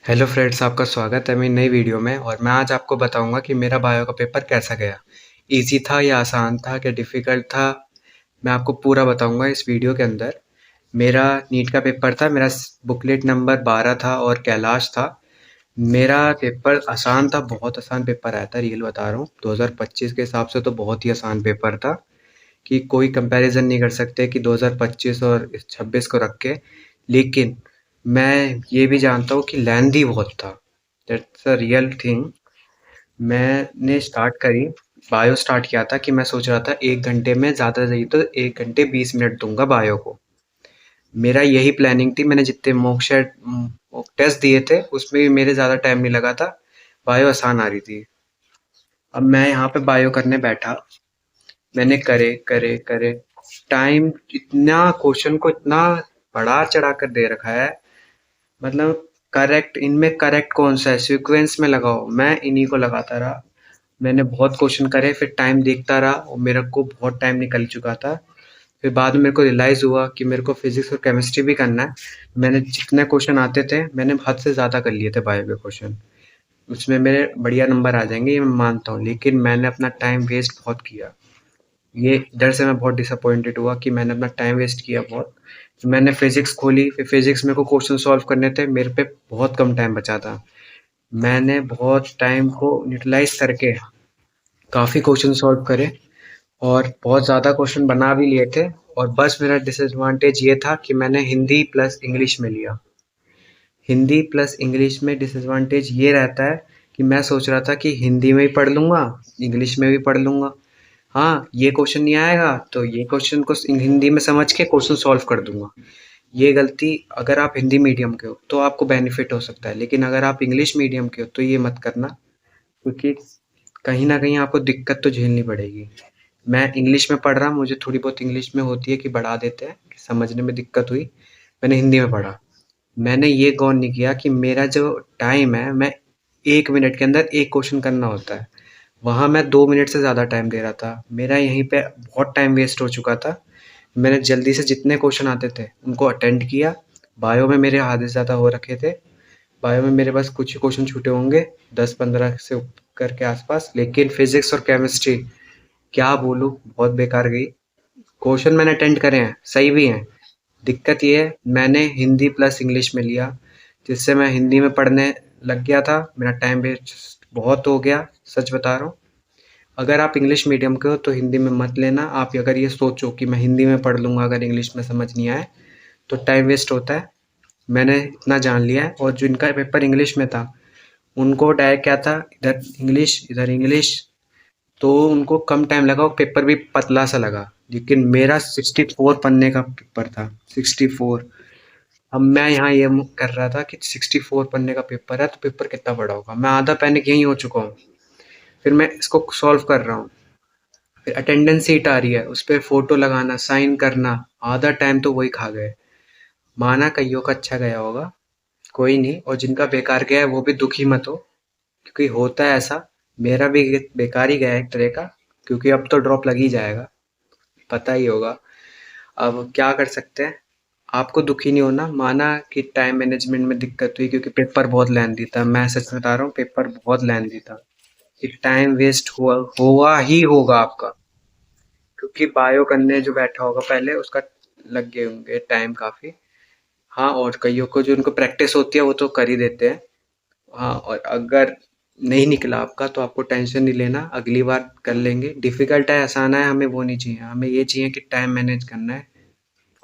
Hello friends, आपका स्वागत है मेरी नई वीडियो में। और मैं आज आपको बताऊंगा कि मेरा बायो का पेपर कैसा गया। इजी था या आसान था, क्या डिफ़िकल्ट था, मैं आपको पूरा बताऊंगा इस वीडियो के अंदर। मेरा नीट का पेपर था, मेरा बुकलेट नंबर 12 था और कैलाश था। मेरा पेपर आसान था, बहुत आसान पेपर आया था, रियल बता रहा हूँ। 2025 के हिसाब से तो बहुत ही आसान पेपर था कि कोई कंपैरिजन नहीं कर सकते कि 2025 और इस 26 को रख के। लेकिन मैं ये भी जानता हूँ कि लेंदी बहुत था। That's a real thing. मैंने स्टार्ट करी, बायो स्टार्ट किया था कि मैं सोच रहा था 1 घंटे में, ज़्यादा चाहिए तो 1 घंटे 20 मिनट दूंगा बायो को। मेरा यही प्लानिंग थी। मैंने जितने मॉक टेस्ट दिए थे उसमें भी मेरे ज़्यादा टाइम नहीं लगा था। बायो आसान आ रही थी। अब मैं यहाँ पे बायो करने बैठा, मैंने करे करे करे टाइम, इतना क्वेश्चन को इतना बढ़ा चढ़ा कर दे रखा है। मतलब करेक्ट, इनमें करेक्ट कौन सा है, सीक्वेंस में लगाओ, मैं इन्हीं को लगाता रहा। मैंने बहुत क्वेश्चन करे, फिर टाइम देखता रहा और मेरे को बहुत टाइम निकल चुका था। फिर बाद में मेरे को रियलाइज़ हुआ कि मेरे को फिजिक्स और केमिस्ट्री भी करना है। मैंने जितने क्वेश्चन आते थे मैंने हद से ज़्यादा कर लिए थे बायो के क्वेश्चन। उसमें मेरे बढ़िया नंबर आ जाएंगे, ये मैं मानता हूँ, लेकिन मैंने अपना टाइम वेस्ट बहुत किया। ये इधर से मैं बहुत डिसअपॉइंटेड हुआ कि मैंने अपना टाइम वेस्ट किया बहुत। तो मैंने फिजिक्स खोली, फिर फिजिक्स मेरे को क्वेश्चन सॉल्व करने थे, मेरे पे बहुत कम टाइम बचा था। मैंने बहुत टाइम को यूटिलाइज करके काफ़ी क्वेश्चन सॉल्व करे और बहुत ज़्यादा क्वेश्चन बना भी लिए थे। और बस मेरा डिसएडवांटेज ये था कि मैंने हिंदी प्लस इंग्लिश में लिया। हिंदी प्लस इंग्लिश में डिसएडवांटेज ये रहता है कि मैं सोच रहा था कि हिंदी में भी पढ़ लूँगा, इंग्लिश में भी पढ़ लूँगा। हाँ, ये क्वेश्चन नहीं आएगा तो ये क्वेश्चन को हिंदी में समझ के क्वेश्चन सॉल्व कर दूंगा। ये गलती, अगर आप हिंदी मीडियम के हो तो आपको बेनिफिट हो सकता है, लेकिन अगर आप इंग्लिश मीडियम के हो तो ये मत करना, क्योंकि कहीं ना कहीं आपको दिक्कत तो झेलनी पड़ेगी। मैं इंग्लिश में पढ़ रहा, मुझे थोड़ी बहुत इंग्लिश में होती है कि बढ़ा देते हैं, कि समझने में दिक्कत हुई, मैंने हिंदी में पढ़ा। मैंने ये गौर नहीं किया कि मेरा जो टाइम है, मैं 1 मिनट के अंदर एक क्वेश्चन करना होता है, वहाँ मैं 2 मिनट से ज़्यादा टाइम दे रहा था। मेरा यहीं पे बहुत टाइम वेस्ट हो चुका था। मैंने जल्दी से जितने क्वेश्चन आते थे उनको अटेंड किया। बायो में मेरे आधे से ज़्यादा हो रखे थे। बायो में मेरे पास कुछ ही क्वेश्चन छूटे होंगे, 10-15 से ऊपर के आसपास। लेकिन फिजिक्स और केमिस्ट्री, क्या बोलूँ, बहुत बेकार गई। क्वेश्चन मैंने अटेंड करे हैं, सही भी हैं। दिक्कत ये है, मैंने हिंदी प्लस इंग्लिश में लिया, जिससे मैं हिंदी में पढ़ने लग गया था। मेरा टाइम वेस्ट बहुत हो गया, सच बता रहा हूँ। अगर आप इंग्लिश मीडियम के हो तो हिंदी में मत लेना। आप अगर ये सोचो कि मैं हिंदी में पढ़ लूँगा, अगर इंग्लिश में समझ नहीं आए तो टाइम वेस्ट होता है। मैंने इतना जान लिया है। और जिनका पेपर इंग्लिश में था उनको डायरेक्ट क्या था, इधर इंग्लिश इधर इंग्लिश, तो उनको कम टाइम लगा और पेपर भी पतला सा लगा। लेकिन मेरा 64 पन्ने का पेपर था, 64। अब मैं यहाँ ये कर रहा था कि 64 पन्ने का पेपर है तो पेपर कितना बड़ा होगा, मैं आधा पैनिक यहीं हो चुका हूँ। फिर मैं इसको सॉल्व कर रहा हूँ, फिर अटेंडेंस शीट आ रही है, उस पे फोटो लगाना, साइन करना, आधा टाइम तो वही खा गए। माना कईयों का अच्छा गया होगा, कोई नहीं, और जिनका बेकार गया है वो भी दुखी मत हो, क्योंकि होता है ऐसा। मेरा भी बेकार ही गया है एक तरह का, क्योंकि अब तो ड्रॉप लग ही जाएगा, पता ही होगा। अब क्या कर सकते हैं, आपको दुखी नहीं होना। माना कि टाइम मैनेजमेंट में दिक्कत हुई क्योंकि पेपर बहुत लेंथी था, मैं सच बता रहा हूँ, पेपर बहुत लेंथी था। कि टाइम वेस्ट हुआ हुआ ही होगा आपका, क्योंकि बायो करने जो बैठा होगा पहले उसका लग गए होंगे टाइम काफ़ी। हाँ, और कईयों को जो उनको प्रैक्टिस होती है वो तो कर ही देते हैं। हाँ, और अगर नहीं निकला आपका तो आपको टेंशन नहीं लेना, अगली बार कर लेंगे। डिफ़िकल्ट है, आसान है, हमें वो नहीं चाहिए। हमें ये चाहिए कि टाइम मैनेज करना है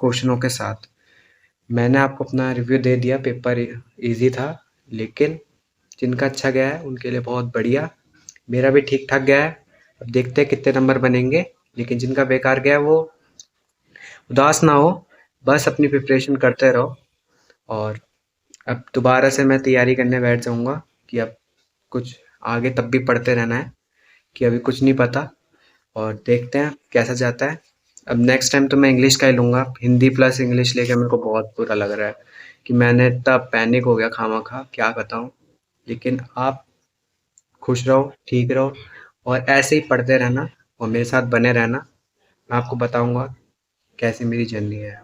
क्वेश्चनों के साथ। मैंने आपको अपना रिव्यू दे दिया, पेपर ईज़ी था, लेकिन जिनका अच्छा गया है उनके लिए बहुत बढ़िया। मेरा भी ठीक ठाक गया है, अब देखते हैं कितने नंबर बनेंगे। लेकिन जिनका बेकार गया है वो उदास ना हो, बस अपनी प्रिपरेशन करते रहो। और अब दोबारा से मैं तैयारी करने बैठ जाऊँगा कि अब कुछ आगे तब भी पढ़ते रहना है, कि अभी कुछ नहीं पता। और देखते हैं कैसा जाता है। अब नेक्स्ट टाइम तो मैं इंग्लिश का ही लूँगा। हिंदी प्लस इंग्लिश लेके मेरे को बहुत बुरा लग रहा है कि मैंने इतना पैनिक हो गया खामा-खा, क्या बताऊँ। लेकिन आप खुश रहो, ठीक रहो और ऐसे ही पढ़ते रहना और मेरे साथ बने रहना। मैं आपको बताऊँगा कैसी मेरी जर्नी है।